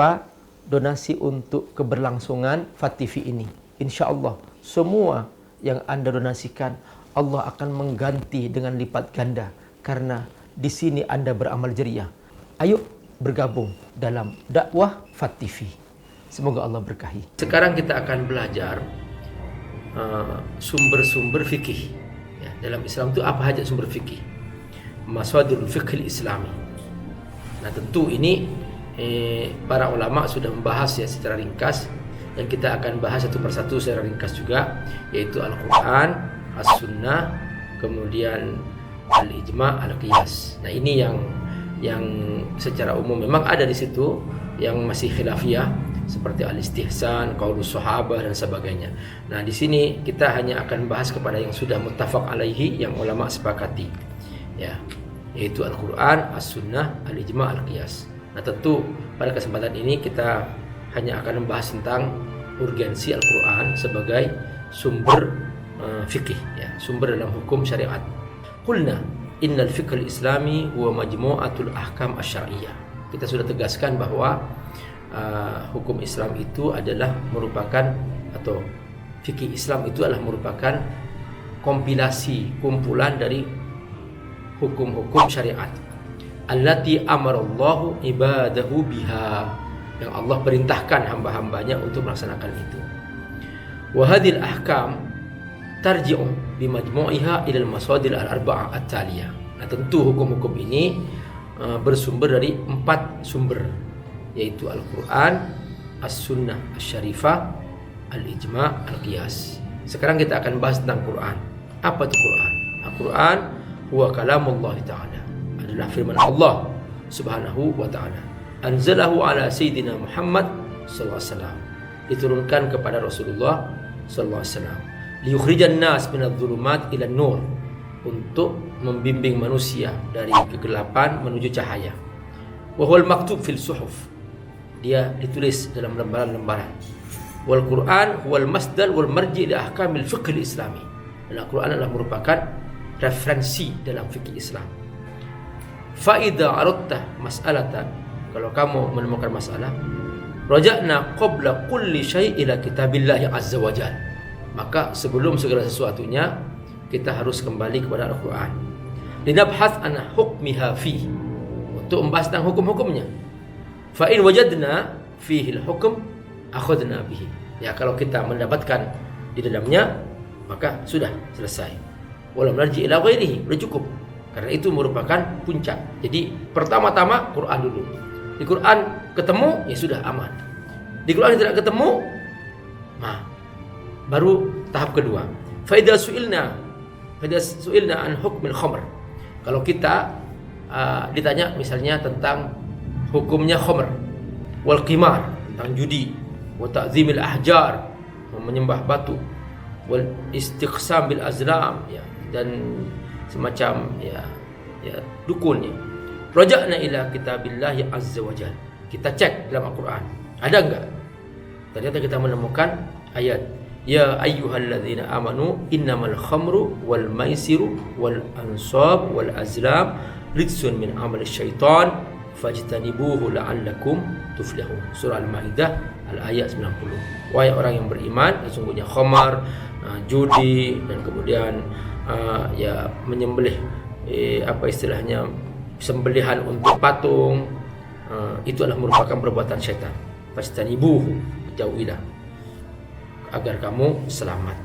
berupa donasi untuk keberlangsungan FAT TV ini. Insya Allah semua yang Anda donasikan Allah akan mengganti dengan lipat ganda, karena di sini Anda beramal jariah. Ayo bergabung dalam dakwah FAT TV. Semoga Allah berkahi. Sekarang kita akan belajar sumber-sumber fikih. Ya, dalam Islam itu apa saja sumber fikih? Maswadirul fiqhil islami. Nah tentu ini para ulama sudah membahas ya secara ringkas, dan kita akan bahas satu persatu secara ringkas juga, yaitu Al-Quran, As-Sunnah, kemudian Al-Ijma', Al-Qiyas. Nah ini yang secara umum memang ada di situ yang masih khilafiyah, seperti al-istihsan, qaulus sahabah dan sebagainya. Nah di sini kita hanya akan bahas kepada yang sudah muttafaq alaihi, yang ulama sepakati, ya, yaitu Al-Quran, As-Sunnah, Al-Ijma', Al-Qiyas. Nah tentu pada kesempatan ini kita hanya akan membahas tentang urgensi Al-Quran sebagai sumber fikih, ya, sumber dalam hukum syariat. Qulna innal fiqhal islami huwa majmu'atul ahkam asy-syar'iyyah. Kita sudah tegaskan bahwa hukum Islam itu adalah merupakan, atau fikih Islam itu adalah merupakan kompilasi, kumpulan dari hukum-hukum syariat allati amarallahu ibadahu biha, yang Allah perintahkan hamba-hambanya untuk melaksanakan itu. Wa hadhil ahkam tarji'u bimajmu'iha ila al-masadir al-arba'ah at-taliyah. Nah tentu hukum-hukum ini bersumber dari 4 sumber, yaitu Al-Quran, As-Sunnah Asy-Syarifah, Al-Ijma', Al-Qiyas. Sekarang kita akan bahas tentang Quran. Apa itu Quran? Al-Quran huwa kalamullah ta'ala, adalah firman Allah subhanahu wa ta'ala. Anzalahu ala Sayyidina Muhammad sallallahu alaihi wasallam, diturunkan kepada Rasulullah sallallahu alaihi wasallam, liyukhrijan nas minadh-dhulumat ila nur, untuk membimbing manusia dari kegelapan menuju cahaya. Wa huwal maktub fil suhuf, dia ditulis dalam lembaran-lembaran. Wal Quran huwal masdar wal marji' li ahkamil fiqhil islami, dan Al-Quran adalah merupakan referensi dalam fikih Islam. Fa idza aradta mas'alatan, kalau kamu menemukan masalah, raja'na qabla kulli syai' ila kitabillahi azza wajal, maka sebelum segala sesuatunya kita harus kembali kepada Al-Quran. Linabhath an hukmiha fi, untuk membahas tentang hukum-hukumnya. Fa in wajadna fihi al-hukm akhadna bihi, ya kalau kita mendapatkan di dalamnya maka sudah selesai. Walam narji ila ghairihi, sudah cukup, karena itu merupakan puncak. Jadi pertama-tama Quran dulu. Di Quran ketemu, ya sudah aman. Di Quran tidak ketemu, nah baru tahap kedua. Fa idza su'ilna an hukmil khamr, kalau kita ditanya misalnya tentang hukumnya khamr, wal qimar, tentang judi, wa ta'zimil ahjar, menyembah batu, wal istiqsam bil azlam, ya, dan semacam ya dukunnya. Raja'na ila kitabillahi azza wajal, kita cek dalam Al-Quran ada enggak. Ternyata kita menemukan ayat, ya ayyuhalladzina amanu innamal khamru wal maisiru wal ansab wal azlam rijsun min amali syaitan fajtanibuhu la'allakum tuflihun. Surah Al-Maidah al-ayat 90. Wahai orang yang beriman, sesungguhnya khamar, judi, dan kemudian ya menyembelih apa istilahnya, sembelihan untuk patung, itu adalah merupakan perbuatan syaitan. Fajtanibuhu, jauhilah agar kamu selamat.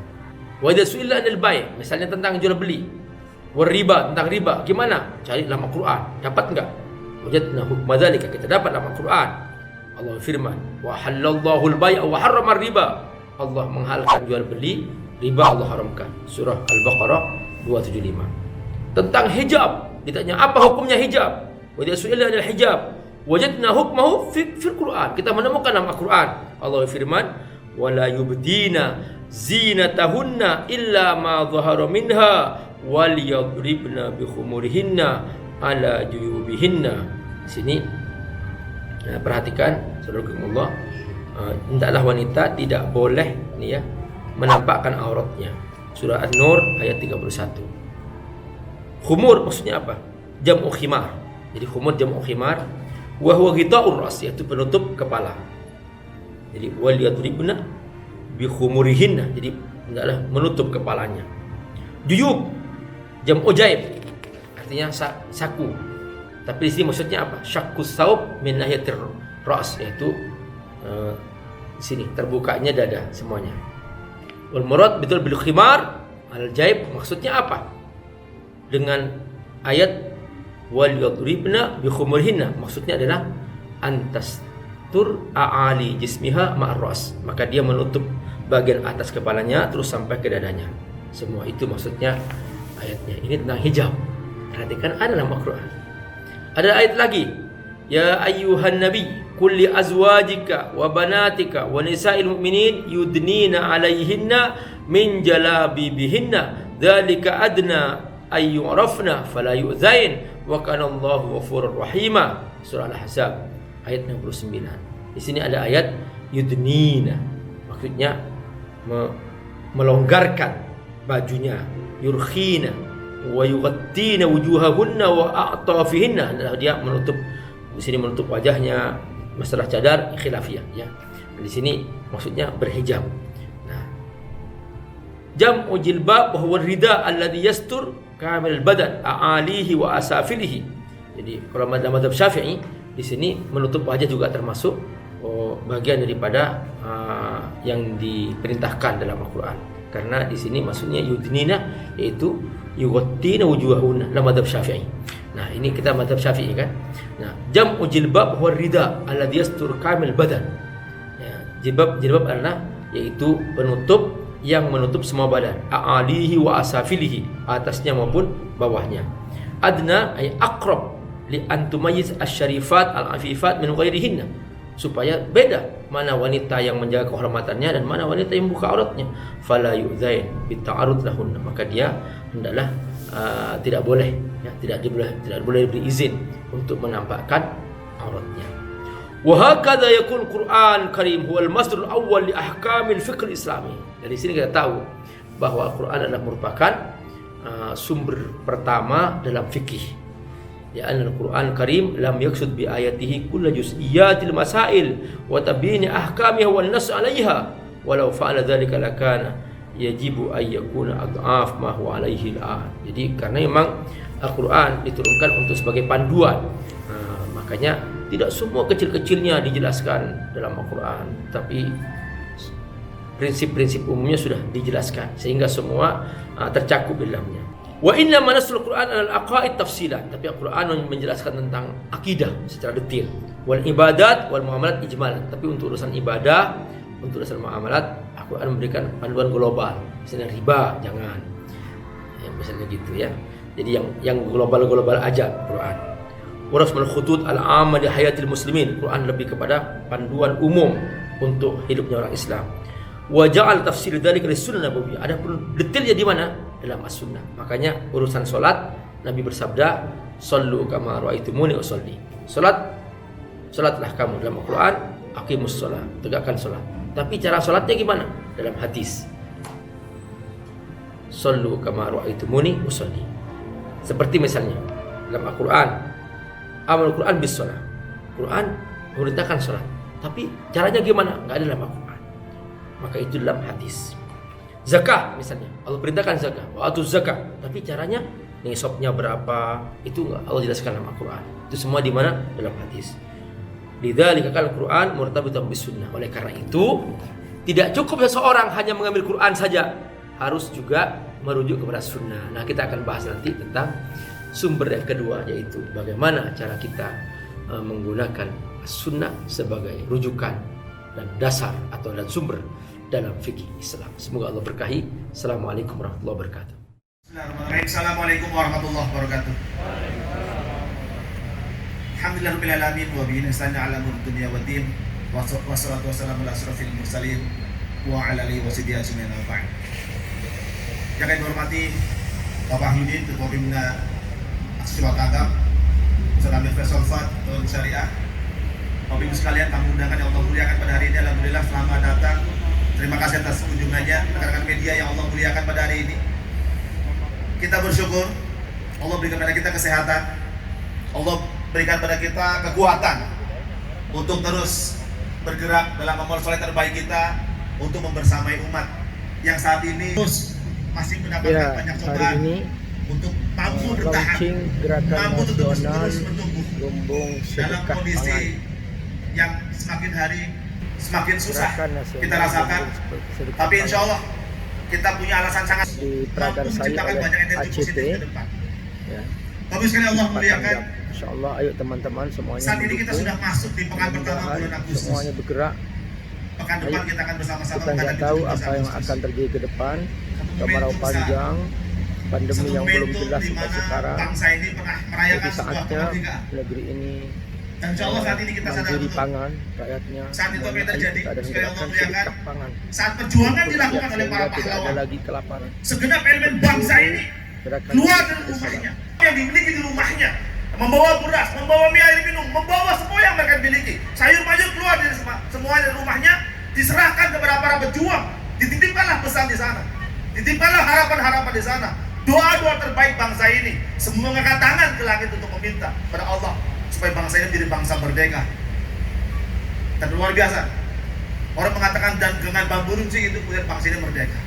Wa idza su'ila 'anil bai', misalnya tentang jual beli, war riba, tentang riba, gimana? Cari dalam Al-Quran, dapat enggak? Wajadna hukma dzalika, kita dapat dalam Al-Quran. Allah firman, wa halallahu al-bai'a wa harrama riba, Allah menghalalkan jual beli, riba Allah haramkan. Surah Al-Baqarah 275. Tentang hijab, ditanya apa hukumnya hijab? Wa idza su'ila 'anil hijab wajadna hukmahu fil Quran, kita menemukan dalam Al-Quran. Allah firman, wala yubdina zinatahunna illa ma dhahara minha wal yadribna bi khumurihinna ala juyubihinna. Di sini perhatikan saudara-saudara, hendaklah wanita tidak boleh nih ya menampakkan auratnya. Surah An-Nur ayat 31. Khumur maksudnya apa? Jam'u khimar. Jadi khumur jam'u khimar. Wa huwa ghita'ur ras, yaitu penutup kepala. Jadi wal yadribna bi khumurihinna, jadi hendaklah menutup kepalanya. Juyub jam'u jaib, artinya saku. Tapi di sini maksudnya apa? Syakkus saub min nahiyatir ras, yaitu sini terbukanya dada semuanya. Wal murad betul bil khimar al jaib, maksudnya apa? Dengan ayat wal yadribna bi khumurihinna, maksudnya adalah antastur a'ali jismiha ma'ar ras, maka dia menutup bagian atas kepalanya terus sampai ke dadanya. Semua itu maksudnya ayatnya. Ini tentang hijab. Perhatikan, ada dalam Al-Quran. Ada ayat lagi, ya ayyuhan nabi qul li azwajika wa banatika wa nisa'il mu'minin yudnina 'alaihinna min jalabibihinna dzalika adna ay yu'rafna fala yu'zain wa kana Allahu ghafurur rahima. Surah Al-Ahzab ayat 69. Di sini ada ayat yudnina, maksudnya melonggarkan bajunya, yurkhina wa yughattina wujuhahunna wa a'tafihinna, adalah dia menutup, di sini menutup wajahnya. Masalah cadar khilafiyah ya. Di sini maksudnya berhijab. Nah, jam'u jilbab wa huwa rida alladhi yastur kamil badan a'alihi wa asafilihi. Jadi kalau dalam mazhab Syafi'i, di sini menutup wajah juga termasuk bagian daripada yang diperintahkan dalam Al-Quran. Karena di sini maksudnya yudnina, yaitu yughattina wujuhahunna dalam mazhab Syafi'i. Nah, ini kita mazhab Syafi'i kan. Nah, jam'u jilbab huwa rida alladhi yastur kamil badan. Ya, jilbab adalah yaitu penutup yang menutup semua badan, a'alihi wa asafilihi, atasnya maupun bawahnya. Adna ay aqrab li an tumayyiz asy-syarifat al-afifat min ghairihinna, supaya beda mana wanita yang menjaga kehormatannya dan mana wanita yang buka auratnya. Fala yu'zain bi ta'arud lahunna, maka dia hendaklah tidak boleh ya, tidak boleh diberi izin untuk menampakkan auratnya. Wa hakadha yakun Qur'an Karim huwal masdar al-awwal li ahkamil fiqh al-islami. Dari sini kita tahu bahwa Al-Qur'an adalah merupakan sumber pertama dalam fikih. Ya, Al-Quran Karim lam yaksud bi ayatihi kulla juz'iyatil masail wa tabini ahkamiha wan nas 'alaiha walau fa'ala dzalika lakana yajibu ay yakuna adhaf ma huwa alaihi al-an. Jadi karena memang Al-Quran diturunkan untuk sebagai panduan, makanya tidak semua kecil-kecilnya dijelaskan dalam Al-Quran, tapi prinsip-prinsip umumnya sudah dijelaskan sehingga semua tercakup di dalamnya. Wa inna manasul Quran al-aqaid tafsilan, tapi Al-Quran menjelaskan tentang akidah secara detail. Wal ibadat wal muamalat ijmalan, tapi untuk urusan ibadah, untuk urusan muamalat, Al-Quran memberikan panduan global. Misalnya riba jangan, ya, misalnya gitu ya. Jadi yang global aja Al-Quran. Warasmul khutut al-amma li hayatil muslimin, Quran lebih kepada panduan umum untuk hidupnya orang Islam. Wa ja'al tafsir dzalika lis-sunnah nabawiyyah, adapun detailnya di mana? Dalam as-sunnah. Makanya urusan salat Nabi bersabda, "Shallu kama ra'aitumuni usolli." Salatlah kamu dalam Al-Qur'an, aqimus shalah, tegakkan salat. Tapi cara salatnya gimana? Dalam hadis. "Shallu kama ra'aitumuni usolli." Seperti misalnya dalam Al-Qur'an, amal Qur'an bis shalah. Quran memerintahkan salat. Tapi caranya gimana? Enggak ada dalam Al-Qur'an. Maka itu dalam hadis. Zakah misalnya, Allah perintahkan zakah, wa atuz zakah, tapi caranya nisabnya berapa, itu enggak Allah jelaskan dalam Al-Qur'an. Itu semua di mana? Dalam hadis. Lidzalika Al-Qur'an murtabitun bis sunnah. Oleh karena itu, tidak cukup seseorang hanya mengambil Quran saja, harus juga merujuk kepada sunnah. Nah, kita akan bahas nanti tentang sumber yang kedua, yaitu bagaimana cara kita menggunakan sunnah sebagai rujukan dan dasar atau dan sumber dalam fikih Islam. Semoga Allah berkahi. Assalamualaikum warahmatullahi wabarakatuh. Bismillahirrahmanirrahim. Assalamualaikum warahmatullahi wabarakatuh. Alhamdulillahirabbil alamin wa bihi nasta'inu ala umuri dunya waddin. Wassalatu wassalamu ala asyrafil mursalin wa ala alihi wasahbihi ajmain. Yang kami hormati Bapak Yudin, Ketua Pimpinan Aksi Wal Agam, Ustaz Amir Faisal Fat, Ketua Syariah. Bapak Ibu sekalian, tamu undangan yang Allah muliakan pada hari ini, alhamdulillah selamat datang. Terima kasih atas kunjungannya rekan-rekan media yang Allah muliakan pada hari ini. Kita bersyukur Allah berikan kepada kita kesehatan. Allah berikan pada kita kekuatan untuk terus bergerak dalam amal soleh terbaik kita untuk membersamai umat yang saat ini terus masih mendapatkan banyak hari cobaan ini untuk mampu bertahan, launching gerakan mampu terus nasional bertumbuh lumbung dalam sedekah kondisi pangan. yang semakin hari semakin susah Gerakan nasional kita rasakan. lumbung sedekah Tapi insya pangan Allah kita punya alasan sangat mampu dipradarsai menciptakan oleh banyak energi ACT. positif ke depan. Ya, Tapi sekali Allah muliakan, Insya Allah, ayo teman-teman semuanya saat ini kita mendukung. sudah masuk di pekan pertama Mudah-mudahan bulan Agustus. semuanya bergerak. Pekan depan kita akan bersama-sama Kita nggak tahu apa yang akan terjadi ke depan. Kemarau panjang, pandemi yang belum jelas sampai sekarang. Bangsa ini pernah Jadi merayakan sebuah saatnya kemerdekaan. negeri ini Dan insya Allah saat ini kita sadar mandiri betul. pangan, rakyatnya. Saat itu apa yang semuanya terjadi? kita ada Sekali Allah gerakan muliakan, sedekah pangan. saat perjuangan Untuk dilakukan rakyat oleh para sehingga tidak ada pahlawan, lagi kelaparan. segenap elemen bangsa ini Gerakan keluar dari sedekah rumahnya, yang dimiliki di rumahnya, membawa beras, membawa mie air minum, membawa semua yang mereka miliki, sayur mayur keluar dari semua dari rumahnya, diserahkan kepada para pejuang, dititipkanlah pesan di sana, dititipkanlah harapan-harapan di sana, doa-doa terbaik bangsa ini, semua mengangkat tangan ke langit untuk meminta pada Allah supaya bangsa ini menjadi bangsa merdeka. Dan luar biasa, orang mengatakan dan dengan bambu runcing itu kemudian bangsa ini merdeka.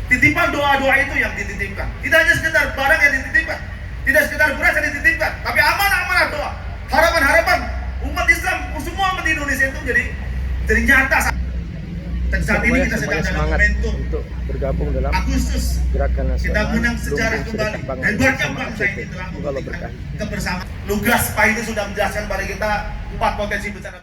Titipan doa-doa itu yang dititipkan. Tidak hanya sekedar barang yang dititipkan, tidak sekedar beras yang dititipkan, tapi amanah-amanah doa, harapan-harapan umat Islam, semua umat Indonesia itu jadi nyata. Dan saat ini kita sedang dalam semangat momentum untuk bergabung dalam Agustus gerakan nasional kita menang sejarah lumbung kembali. sedekah pangan Hebatnya bersama bangsa ACT. ini telah Semoga Allah membuktikan berkahi. kebersamaan. Lugas Pak itu sudah menjelaskan pada kita 4 potensi bencana.